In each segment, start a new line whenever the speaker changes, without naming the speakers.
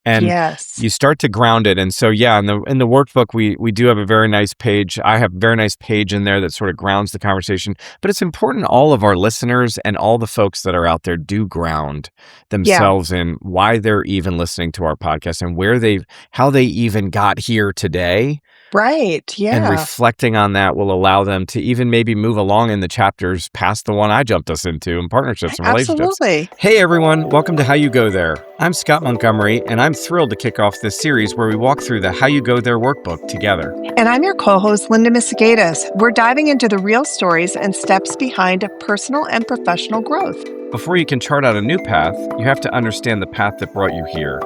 And
Yes.
you start to ground it. And so, yeah, in the workbook, we do have a very nice page. I have a very nice page in there that sort of grounds the conversation. But it's important all of our listeners and all the folks that are out there do ground
Yeah.
themselves in why they're even listening to our podcast and how they even got here today.
Right.
And
Yeah.
reflecting on that will allow them to even maybe move along in the chapters past the one I jumped us into in partnerships and relationships.
Absolutely.
Hey everyone, welcome to How You Go There. I'm Scott Montgomery, and I'm thrilled to kick off this series where we walk through the How You Go There workbook together.
And I'm your co-host, Linda Misegadis. We're diving into the real stories and steps behind personal and professional growth.
Before you can chart out a new path, you have to understand the path that brought you here.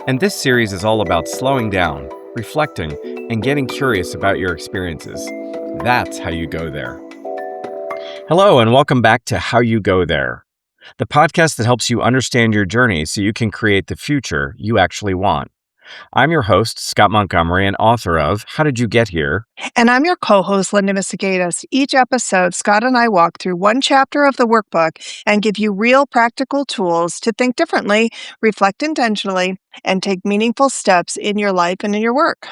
And this series is all about slowing down, reflecting, and getting curious about your experiences. That's how you go there. Hello, and welcome back to How You Go There, the podcast that helps you understand your journey so you can create the future you actually want. I'm your host, Scott Montgomery, and author of How Did You Get Here?
And I'm your co-host, Linda Misegadis. Each episode, Scott and I walk through one chapter of the workbook and give you real practical tools to think differently, reflect intentionally, and take meaningful steps in your life and in your work.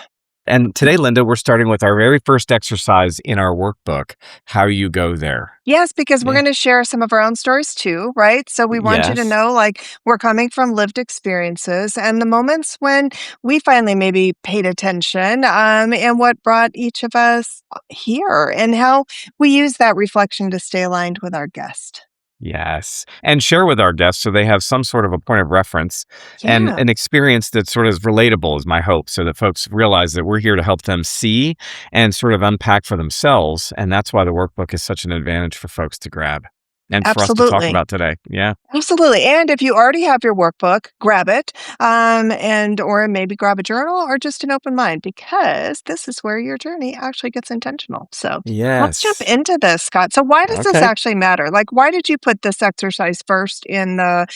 And today, Linda, we're starting with our very first exercise in our workbook, How You Go There.
Yes, because we're going to share some of our own stories too, right? So we want you to
Yes.
know, we're coming from lived experiences and the moments when we finally maybe paid attention, and what brought each of us here and how we use that reflection to stay aligned with our guest.
Yes. And share with our guests so they have some sort of a point of reference and
Yeah.
an experience that sort of is relatable is my hope, so that folks realize that we're here to help them see and sort of unpack for themselves. And that's why the workbook is such an advantage for folks to grab and for us to talk
Absolutely.
about today. Yeah.
Absolutely. And if you already have your workbook, grab it, or maybe grab a journal or just an open mind, because this is where your journey actually gets intentional. So let's jump
Yes.
into this, Scott. So why does this
Okay.
actually matter? Why did you put this exercise first in the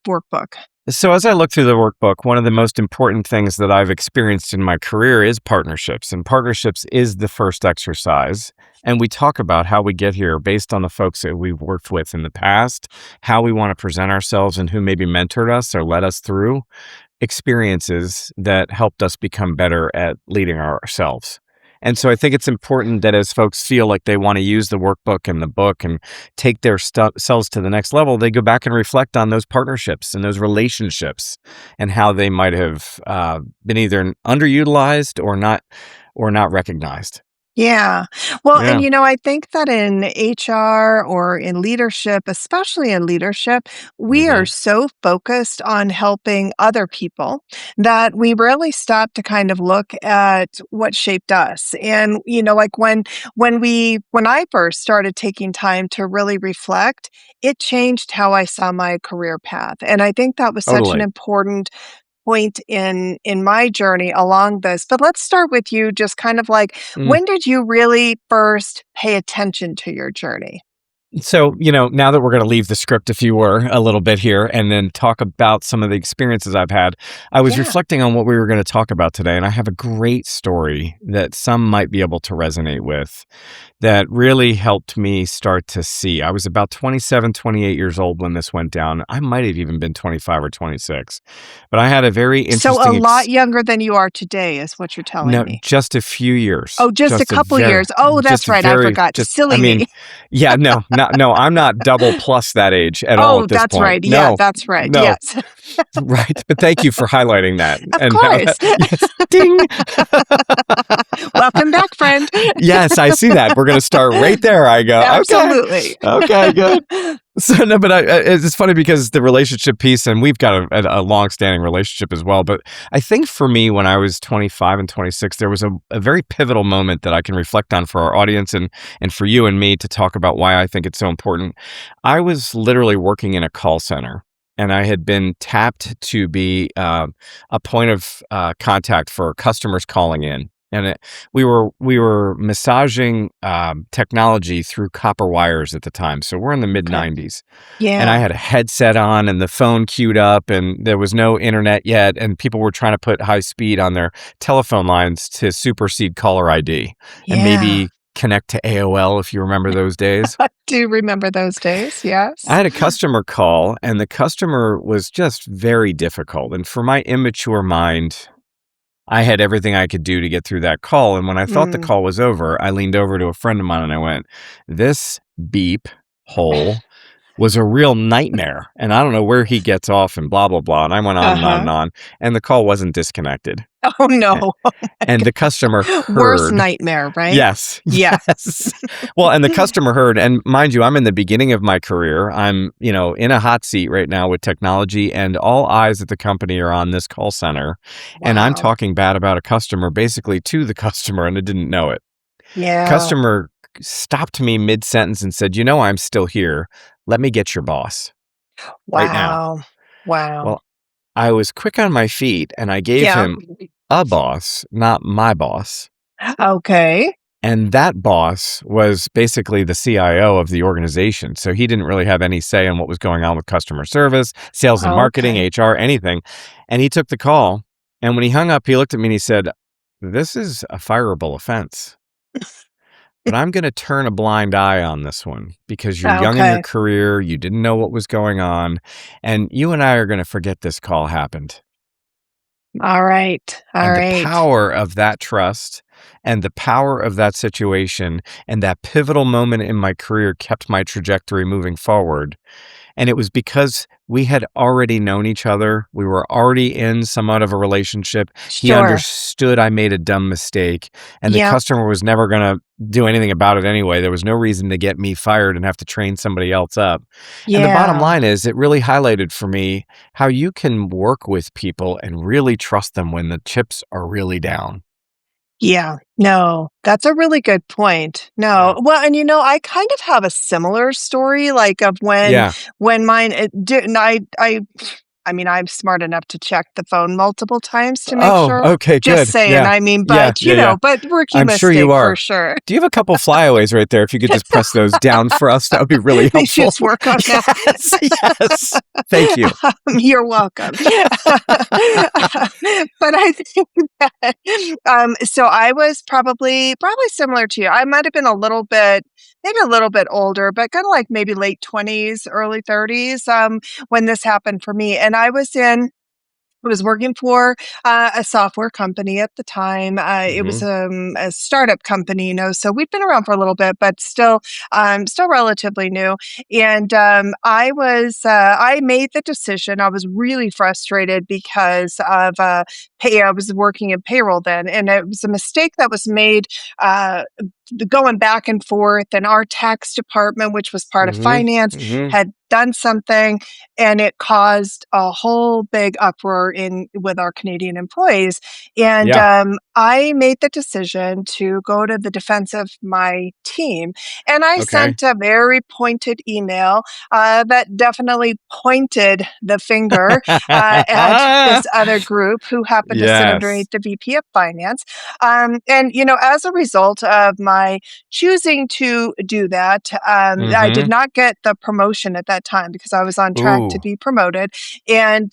workbook?
So as I look through the workbook, one of the most important things that I've experienced in my career is partnerships. And partnerships is the first exercise. And we talk about how we get here based on the folks that we've worked with in the past, how we want to present ourselves and who maybe mentored us or led us through experiences that helped us become better at leading ourselves. And so I think it's important that as folks feel like they want to use the workbook and the book and take their selves to the next level, they go back and reflect on those partnerships and those relationships and how they might have been either underutilized or not recognized.
Yeah. Well,
Yeah,
and I think that in HR or in leadership, especially in leadership, we
hmm
are so focused on helping other people that we rarely stop to kind of look at what shaped us. And, when I first started taking time to really reflect, it changed how I saw my career path. And I think that was such an
totally.
important point in my journey along this. But let's start with you, just kind of
Mm.
when did you really first pay attention to your journey?
So, now that we're going to leave the script, if you were, a little bit here and then talk about some of the experiences I've had, I was
Yeah.
reflecting on what we were going to talk about today. And I have a great story that some might be able to resonate with that really helped me start to see. I was about 27, 28 years old when this went down. I might have even been 25 or 26, but I had a very
So a
interesting,
lot younger than you are today is what you're telling
no,
me.
just a few years,
Oh, just a
just a
couple
very,
years. Oh, that's
just a
right. I
very,
forgot.
just, I
Silly
mean,
me.
yeah, no, I'm not double plus that age at all
Oh,
at this
that's
point.
right. Yeah,
No,
that's right.
no,
Yes.
right. But thank you for highlighting that.
Of
And how
course.
that, yes, ding.
Welcome back, friend.
Yes, I see that. We're going to start right there. I go, okay,
Absolutely.
okay, good. So no, but it's funny because the relationship piece, and we've got a long-standing relationship as well. But I think for me, when I was 25 and 26, there was a very pivotal moment that I can reflect on for our audience and for you and me to talk about why I think it's so important. I was literally working in a call center, and I had been tapped to be a point of contact for customers calling in. And we were massaging technology through copper wires at the time. So we're in the mid
Okay.
90s. And I
Yeah.
had a headset on and the phone queued up and there was no internet yet. And people were trying to put high speed on their telephone lines to supersede caller ID and
Yeah.
maybe connect to AOL, if you remember those days.
I do remember those days,
I
yes.
had a customer call, and the customer was just very difficult. And for my immature mind, I had everything I could do to get through that call. And when I thought the
Mm.
call was over, I leaned over to a friend of mine and I went, "This beep hole was a real nightmare. And I don't know where he gets off and blah, blah, blah." And I went on and on
Uh-huh.
and on. And the call wasn't disconnected.
Oh, no. Oh my
And the customer
god. Worst
heard.
nightmare, right?
Yes,
Yeah.
yes. Well, and the customer heard, and mind you, I'm in the beginning of my career. I'm, in a hot seat right now with technology, and all eyes at the company are on this call center. And I'm
Wow.
talking bad about a customer basically to the customer, and I didn't know it.
Yeah.
Customer stopped me mid-sentence and said, "I'm still here. Let me get your boss right now."
Wow. Wow.
Well, I was quick on my feet, and I gave
Yeah.
him a boss, not my boss.
Okay.
And that boss was basically the CIO of the organization. So he didn't really have any say on what was going on with customer service, sales and marketing,
Okay.
HR, anything. And he took the call. And when he hung up, he looked at me and he said, "This is a fireable offense, but I'm going to turn a blind eye on this one because you're young in your
Okay.
career. You didn't know what was going on. And you and I are going to forget this call happened."
All right. All
And the
right.
power of that trust and the power of that situation and that pivotal moment in my career kept my trajectory moving forward. And it was because we had already known each other. We were already in somewhat of a relationship. He
Sure.
understood I made a dumb mistake, and the
Yep.
customer was never going to do anything about it anyway. There was no reason to get me fired and have to train somebody else up. And the bottom
Yeah.
line is, it really highlighted for me how you can work with people and really trust them when the chips are really down.
Yeah. No, that's a really good point. No.
Yeah.
Well, and I kind of have a similar story, like of when
Yeah.
when mine it didn't I mean, I'm smart enough to check the phone multiple times to make
Oh,
sure.
okay,
Just
good.
saying.
Yeah.
I mean,
Yeah,
but
yeah, yeah.
but rookie
I'm sure you
mistake for
are.
sure.
Do you have a couple flyaways right there? If you could just press those down for us, that would be really
They
helpful.
just work on that.
Yes, yes. Thank you.
You're welcome. But I think that, so I was probably similar to you. I might have been maybe a little bit older, but kinda like maybe late 20s, early 30s, when this happened for me, and I was working for a software company at the time. It was
Mhm.
a startup company, so we'd been around for a little bit, but still relatively new. And I made the decision. I was really frustrated because of pay. I was working in payroll then, and it was a mistake that was made. Going back and forth, and our tax department, which was part of
Mhm.
finance,
Mhm.
had done something, and it caused a whole big uproar in with our Canadian employees. And
Yeah.
I made the decision to go to the defense of my team, and I
Okay.
sent a very pointed email that definitely pointed the finger at this other group who happened to sit
Yes.
underneath the VP of finance. And as a result of my choosing to do that, I did
Mhm.
not get the promotion at that time because I was on track to
Ooh.
be promoted. And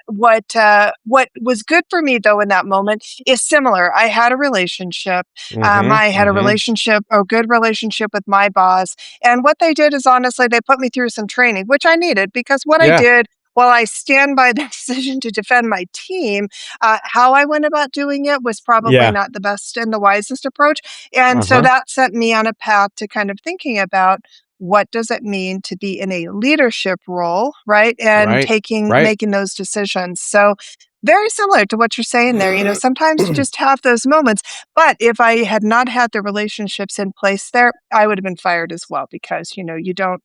what was good for me though in that moment is similar. I had a relationship.
Mhm.
I had
Mhm.
a good relationship with my boss. And what they did is honestly, they put me through some training, which I needed because what I
Yeah.
did. While I stand by the decision to defend my team, how I went about doing it was probably
Yeah.
not the best and the wisest approach. And so
Uh-huh.
that set me on a path to kind of thinking about what does it mean to be in a leadership role, right? And
Right. Right.
making those decisions. So very similar to what you're saying there. Sometimes you just have those moments. But if I had not had the relationships in place there, I would have been fired as well because you don't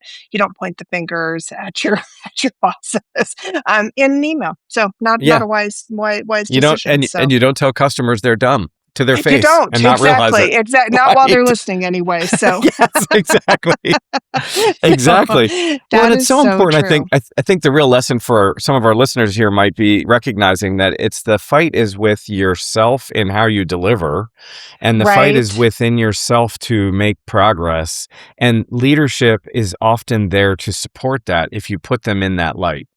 point the fingers at your at your bosses in an email. So not
Yeah.
a wise
You don't
decision.
and
So
you don't tell customers they're dumb to their
you
face
don't
and not realize it.
exactly not while they're
Right.
listening anyway. So
Yes, exactly.
no,
Exactly. Well, and
that
it's
is
so
so
important. I think
true.
I think the real lesson for some of our listeners here might be recognizing that it's the fight is with yourself in how you deliver, and the fight is
Right?
within yourself to make progress. And leadership is often there to support that if you put them in that light.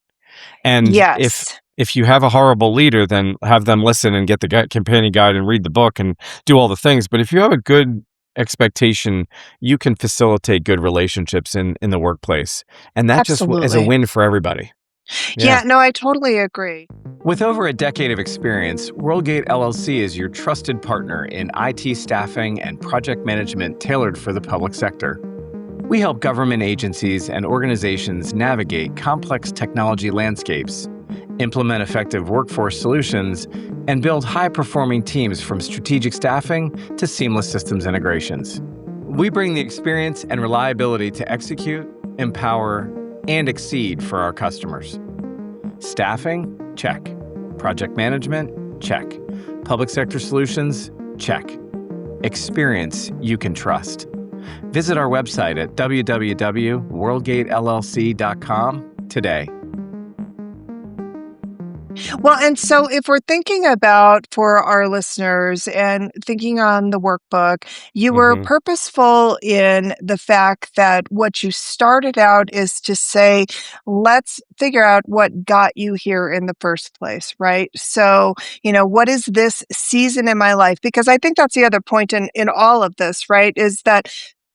And
Yes.
if you have a horrible leader, then have them listen and get the companion guide and read the book and do all the things. But if you have a good expectation, you can facilitate good relationships in the workplace. And that just is a
Absolutely.
win for everybody. Yeah.
Yeah, no, I totally agree.
With over a decade of experience, WorldGate LLC is your trusted partner in IT staffing and project management tailored for the public sector. We help government agencies and organizations navigate complex technology landscapes, implement effective workforce solutions, and build high-performing teams from strategic staffing to seamless systems integrations. We bring the experience and reliability to execute, empower, and exceed for our customers. Staffing? Check. Project management? Check. Public sector solutions? Check. Experience you can trust. Visit our website at www.worldgatellc.com today.
Well, and so if we're thinking about for our listeners and thinking on the workbook, you were
Mhm.
purposeful in the fact that what you started out is to say, let's figure out what got you here in the first place, right? So, what is this season in my life? Because I think that's the other point in all of this, right? Is that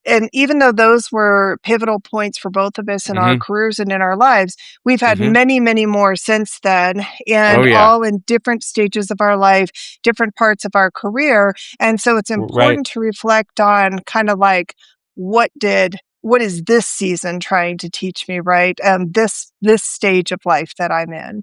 and even though those were pivotal points for both of us in our
Mhm.
careers and in our lives, we've had
Mhm.
many, many more since then,
Oh,
and
yeah.
all in different stages of our life, different parts of our career. And so it's
Right.
important to reflect on kind of like what is this season trying to teach me, right? This stage of life that I'm in.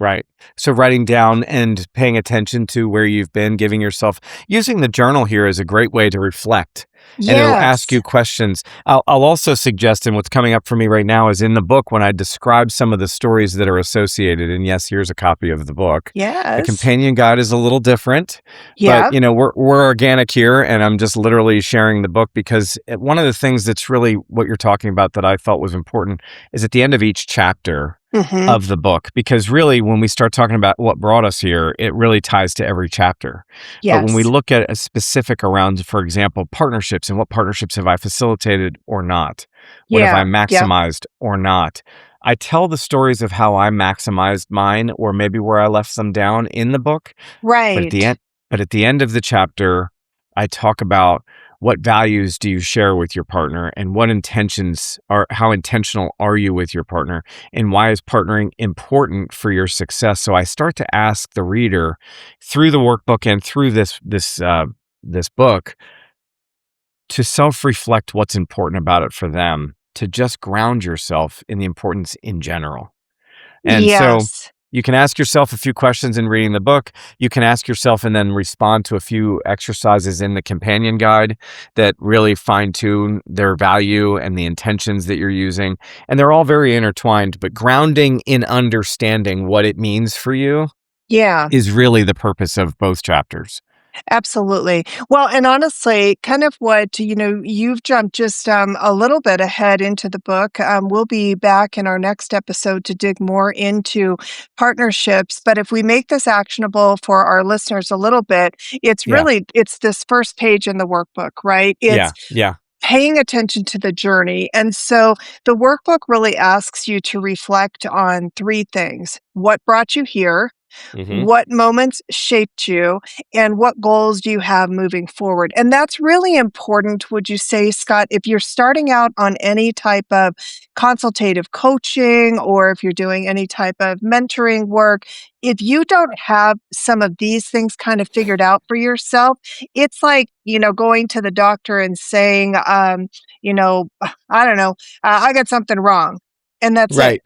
Right. So writing down and paying attention to where you've been, giving yourself using the journal here is a great way to reflect, and it'll ask
Yes.
you questions. I'll also suggest, and what's coming up for me right now is in the book when I describe some of the stories that are associated. And yes, here's a copy of the book. The
Yes.
companion guide is a little different, but
Yep.
we're organic here, and I'm just literally sharing the book because one of the things that's really what you're talking about that I felt was important is at the end of each chapter
Hmm.
of the book, because really when we start talking about what brought us here, it really ties to every chapter. But when we
Yes.
look at a specific around, for example, partnerships, and what partnerships have I facilitated or not, what have I
Yeah. Yep.
maximized or not, I tell the stories of how I maximized mine or maybe where I left some down in the book. But at the
Right.
end, but at the end of the chapter, I talk about what values do you share with your partner, and how intentional are you with your partner, and why is partnering important for your success? So I start to ask the reader through the workbook and through this book to self-reflect what's important about it for them, to just ground yourself in the importance in general. And so
Yes.
you can ask yourself a few questions in reading the book. You can ask yourself and then respond to a few exercises in the companion guide that really fine tune their value and the intentions that you're using. And they're all very intertwined, but grounding in understanding what it means for you
Yeah.
is really the purpose of both chapters.
Absolutely. Well, and honestly, kind of what, you've jumped just a little bit ahead into the book. We'll be back in our next episode to dig more into partnerships. But if we make this actionable for our listeners a little bit,
Yeah.
it's this first page in the workbook, right? It's
Yeah. Yeah.
paying attention to the journey. And so the workbook really asks you to reflect on three things: what brought you here?
Hmm.
What moments shaped you, and what goals do you have moving forward? And that's really important, would you say, Scott, if you're starting out on any type of consultative coaching or if you're doing any type of mentoring work, if you don't have some of these things kind of figured out for yourself, it's like, going to the doctor and saying, I don't know, I got something wrong. And that's it,
Right.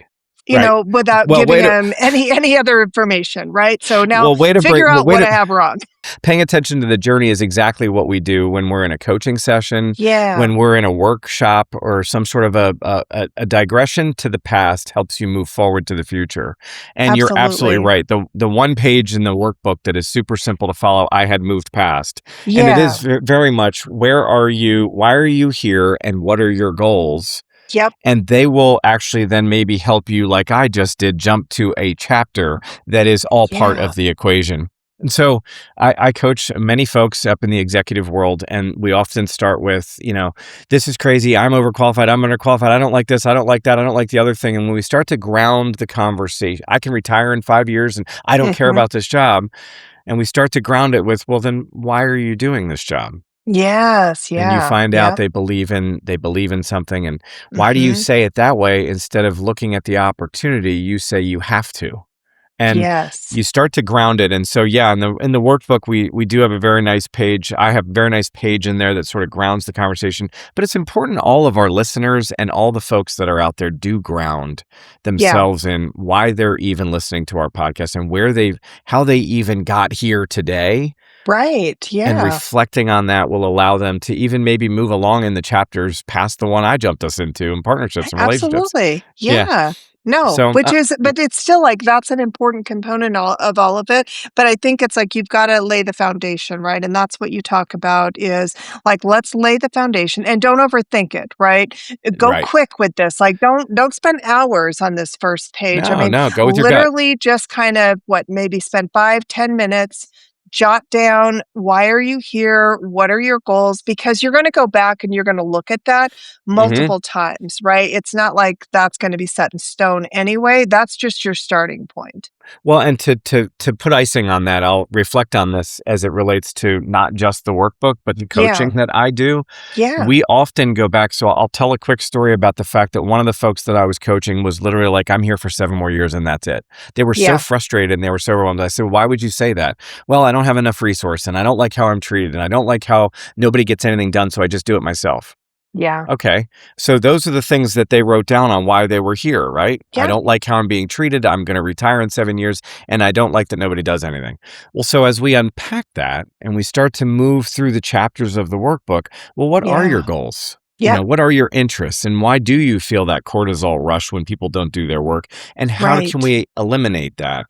Right.
without
Well,
giving
way to
them any other information, right? So now
well, way to break.
figure
Well,
out
way
what
to
I have wrong.
paying attention to the journey is exactly what we do when we're in a coaching session,
Yeah,
when we're in a workshop, or some sort of a digression to the past helps you move forward to the future. And you're absolutely
absolutely.
right. The one page in the workbook that is super simple to follow, I had moved past. And it
Yeah.
is very much, where are you? Why are you here? And what are your goals?
Yep.
And they will actually then maybe help you, like I just did, jump to a chapter that is all part
Yeah.
of the equation. And so I coach many folks up in the executive world, and we often start with, this is crazy. I'm overqualified. I'm underqualified. I don't like this. I don't like that. I don't like the other thing. And when we start to ground the conversation, I can retire in 5 years and I don't care
Mhm.
about this job. And we start to ground it with, well, then why are you doing this job?
Yes,
and you
yeah,
find out
yeah.
they believe in something, and why do you
Mhm.
say it that way instead of looking at the opportunity, you say you have to. And
Yes.
you start to ground it. And so, yeah, in the workbook, we do have a very nice page. I have a very nice page in there that sort of grounds the conversation. But it's important all of our listeners and all the folks that are out there do ground
Yeah.
themselves in why they're even listening to our podcast and how they even got here today.
Right,
And
yeah.
reflecting on that will allow them to even maybe move along in the chapters past the one I jumped us into in partnerships and relationships.
Absolutely.
Yeah.
Yeah. No,
So,
which is but it's still like that's an important component of all of it. But I think it's like you've got to lay the foundation, right? And that's what you talk about is like let's lay the foundation and don't overthink it, right? Go
right.
quick with this. Like don't spend hours on this first page. I
No,
mean,
no, go with your gut.
literally just kind of what maybe spend 5, 10 minutes. Jot down why are you here? What are your goals? Because you're going to go back and you're going to look at that
Mhm.
multiple times, right? It's not like that's gonna be set in stone anyway, that's just your starting point.
Well, and to put icing on that, I'll reflect on this as it relates to not just the workbook, but the coaching
Yeah,
that I do.
yeah,
We often go back. So I'll tell a quick story about the fact that one of the folks that I was coaching was literally like, I'm here for 7 more years and that's it. They were so
yeah,
frustrated and they were so overwhelmed. I said, why would you say that? Well, I don't have enough resource and I don't like how I'm treated and I don't like how nobody gets anything done. So I just do it myself.
yeah,
Okay. So those are the things that they wrote down on why they were here, right? I
yeah,
don't like how I'm being treated. I'm going to retire in 7 years, and I don't like that nobody does anything. Well, so as we unpack that and we start to move through the chapters of the workbook, well, what are your
yeah,
goals?
yep,
What are your interests and why do you feel that cortisol rush when people don't do their work? And how can
right.
we eliminate that?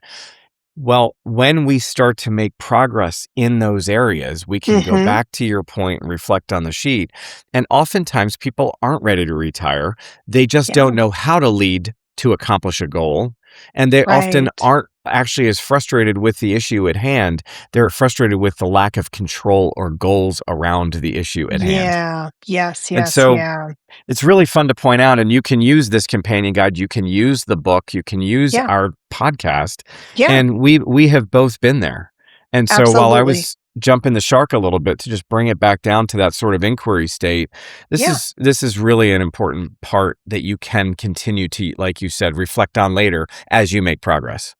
Well, when we start to make progress in those areas, we can go
Mhm,
back to your point and reflect on the sheet. And oftentimes people aren't ready to retire. They just
yeah,
don't know how to lead to accomplish a goal. And they often
right.
aren't actually as frustrated with the issue at hand. They're frustrated with the lack of control or goals around the issue at hand.
Yeah, yes,
And
yes,
so
yeah,
it's really fun to point out, and you can use this companion guide, you can use the book, you can use
yeah,
our podcast,
yeah,
and we have both been there. And so while I
absolutely.
was jumping the shark a little bit to just bring it back down to that sort of inquiry state, this
Yeah.
is this is really an important part that you can continue to, like you said, reflect on later as you make progress.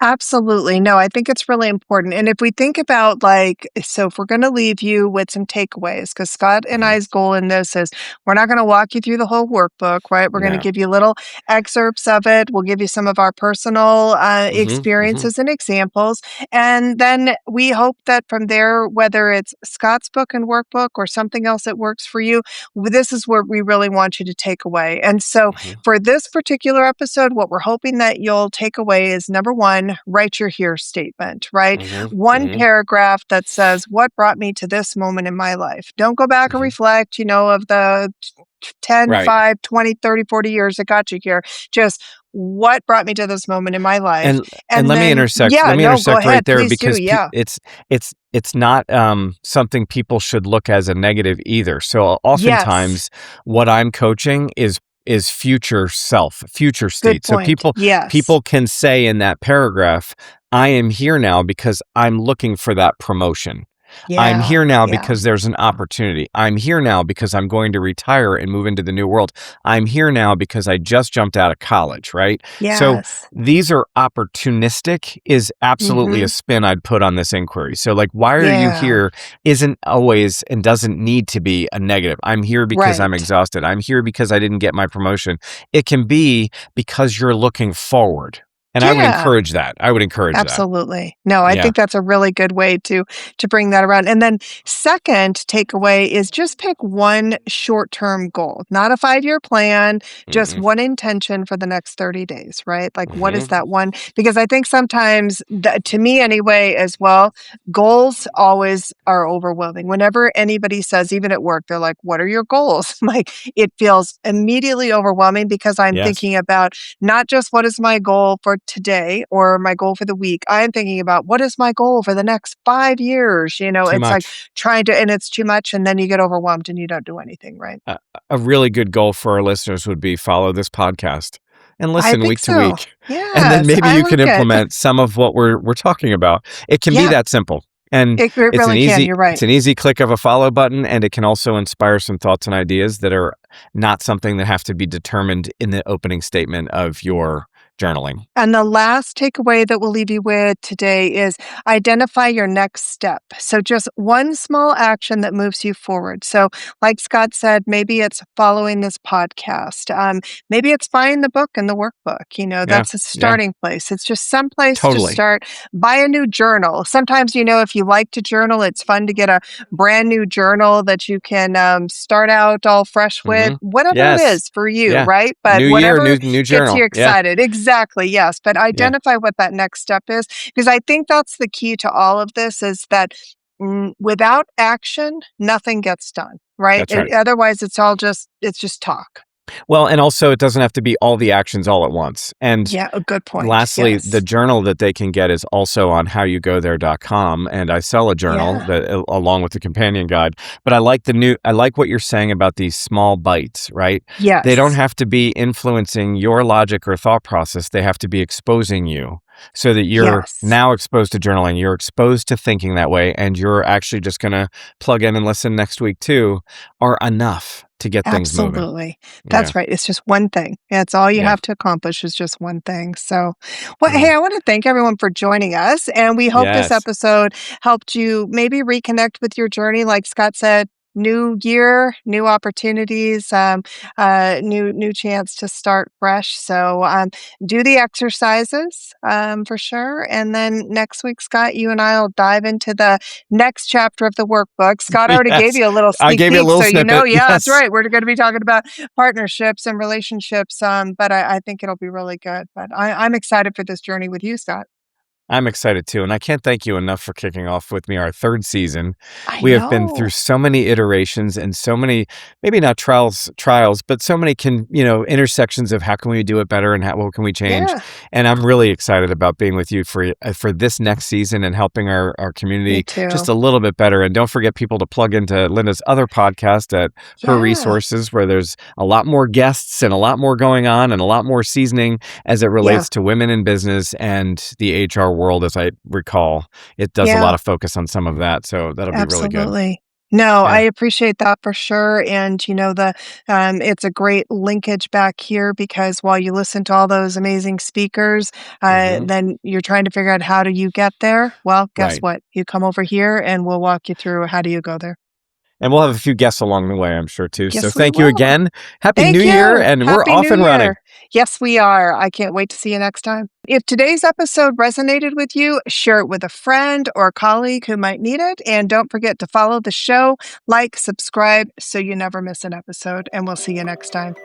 Absolutely. No, I think it's really important. And if we think about like, so if we're going to leave you with some takeaways, because Scott and
Mhm.
I's goal in this is we're not going to walk you through the whole workbook, right? We're going to
No.
give you little excerpts of it. We'll give you some of our personal
Mhm, mhm,
experiences and examples. And then we hope that from there, whether it's Scott's book and workbook or something else that works for you, this is what we really want you to take away. And so
mhm,
for this particular episode, what we're hoping that you'll take away is number one, write your here statement, right?
mhm,
One
mhm,
paragraph that says, what brought me to this moment in my life? Don't go back and
mhm.
reflect, of the 10,
Right.
5, 20, 30, 40 years that got you here. Just what brought me to this moment in my life?
And
And then,
let
yeah,
me
no, go
intersect right
ahead.
there
Please do.
because
Yeah.
it's not something people should look as a negative either. So
Yes.
oftentimes what I'm coaching is future
Good
state. So
point. Yes.
people can say in that paragraph, I am here now because I'm looking for that promotion. I'm
Yeah.
here now
Yeah.
because there's an opportunity. I'm here now because I'm going to retire and move into the new world. I'm here now because I just jumped out of college, right? So
Yes.
these are opportunistic is absolutely a
Mm-hmm.
spin I'd put on this inquiry. So like, why are you
Yeah.
here isn't always and doesn't need to be a negative. I'm here because I'm
Right.
exhausted. I'm here because I didn't get my promotion. It can be because you're looking forward. And I would
Yeah.
encourage that. I would encourage that.
Absolutely. No, I
Yeah.
think that's a really good way to bring that around. And then second takeaway is just pick one short-term goal, not a 5-year plan, just
Mm-mm.
one intention for the next 30 days, right? Like what is
Mhm.
that one? Because I think sometimes that, to me anyway as well, goals always are overwhelming. Whenever anybody says even at work they're like, "What are your goals?" Like it feels immediately overwhelming because I'm
Yes.
thinking about not just what is my goal for today or my goal for the week. I'm thinking about what is my goal for the next 5 years,
Too
it's like
much.
trying to and it's too much and then you get overwhelmed and you don't do anything, right?
A a really good goal for our listeners would be follow this podcast and
I
listen
think
week to
so.
week, and then
Yes,
maybe
I
you can
like it.
implement some of what we're talking about. It can be
Yeah.
that simple. And
It really can, you're
it's
right.
an easy click of a follow button, and it can also inspire some thoughts and ideas that are not something that have to be determined in the opening statement of your journaling.
And the last takeaway that we'll leave you with today is identify your next step. So, just one small action that moves you forward. So, like Scott said, maybe it's following this podcast. Maybe it's buying the book and the workbook.
Yeah,
That's a
yeah,
starting place. It's just some place to
totally.
start. Buy a new journal. Sometimes, if you like to journal, it's fun to get a brand new journal that you can start out all fresh with,
Mhm.
whatever it
Yes.
is for you,
Yeah.
right? But
New year,
whatever
new
gets you
journal. Yeah,
excited. Exactly. Yes. But
yeah,
identify what that next step is, because I think that's the key to all of this is that without action, nothing gets done, right?
that's right.
Otherwise, it's just talk.
Well, and also it doesn't have to be all the actions all at once. And
Yeah. A good point.
lastly, the
Yes.
journal that they can get is also on howyougothere.com, and I sell a journal
Yeah.
that along with the companion guide. But I like what you're saying about these small bites, right? They don't
Yes.
have to be influencing your logic or thought process. They have to be exposing you so that you're
Yes.
now exposed to journaling, you're exposed to thinking that way, and you're actually just going to plug in and listen next week too, are enough to get things moving.
Absolutely.
Yeah.
That's right. It's just one thing. That's all you
Yeah.
have to accomplish is just one thing. So, well,
Yeah.
hey, I want to thank everyone for joining us. And we hope this
Yes.
episode helped you maybe reconnect with your journey. Like Scott said, new year, new opportunities, new chance to start fresh. So do the exercises for sure. And then next week, Scott, you and I will dive into the next chapter of the workbook. Scott already gave
Yes.
you a little
I
sneak
gave you a
peek,
little
so
snippet.
yeah, that's
Yes.
right. We're going to be talking about partnerships and relationships, but I think it'll be really good. But I'm excited for this journey with you, Scott.
I'm excited too, and I can't thank you enough for kicking off with me our third season.
I
We have been through
know.
so many iterations and so many, maybe not trials, but so many intersections of how can we do it better and how what can we change.
Yeah,
And I'm really excited about being with you for this next season and helping our
me
community just
too.
a little bit better. And don't forget people to plug into Linda's other podcast at her
Yeah.
resources, where there's a lot more guests and a lot more going on and a lot more seasoning as it
Yeah.
relates to women in business and the HR world. As I recall, it does a lot
Yeah.
of focus on some of that. So that'll be really good.
Absolutely. No, I
Yeah.
appreciate that for sure. And it's a great linkage back here because while you listen to all those amazing speakers,
Hmm.
then you're trying to figure out how do you get there. Well, guess
Right.
what? You come over here and we'll walk you through how do you go there.
And we'll have a few guests along the way, I'm sure, too. So
Yes, we
thank you
will.
again. Happy New
Thank
Year,
you.
and we're
Happy
off
New
and running.
Year. Yes, we are. I can't wait to see you next time. If today's episode resonated with you, share it with a friend or colleague who might need it. And don't forget to follow the show, like, subscribe so you never miss an episode. And we'll see you next time.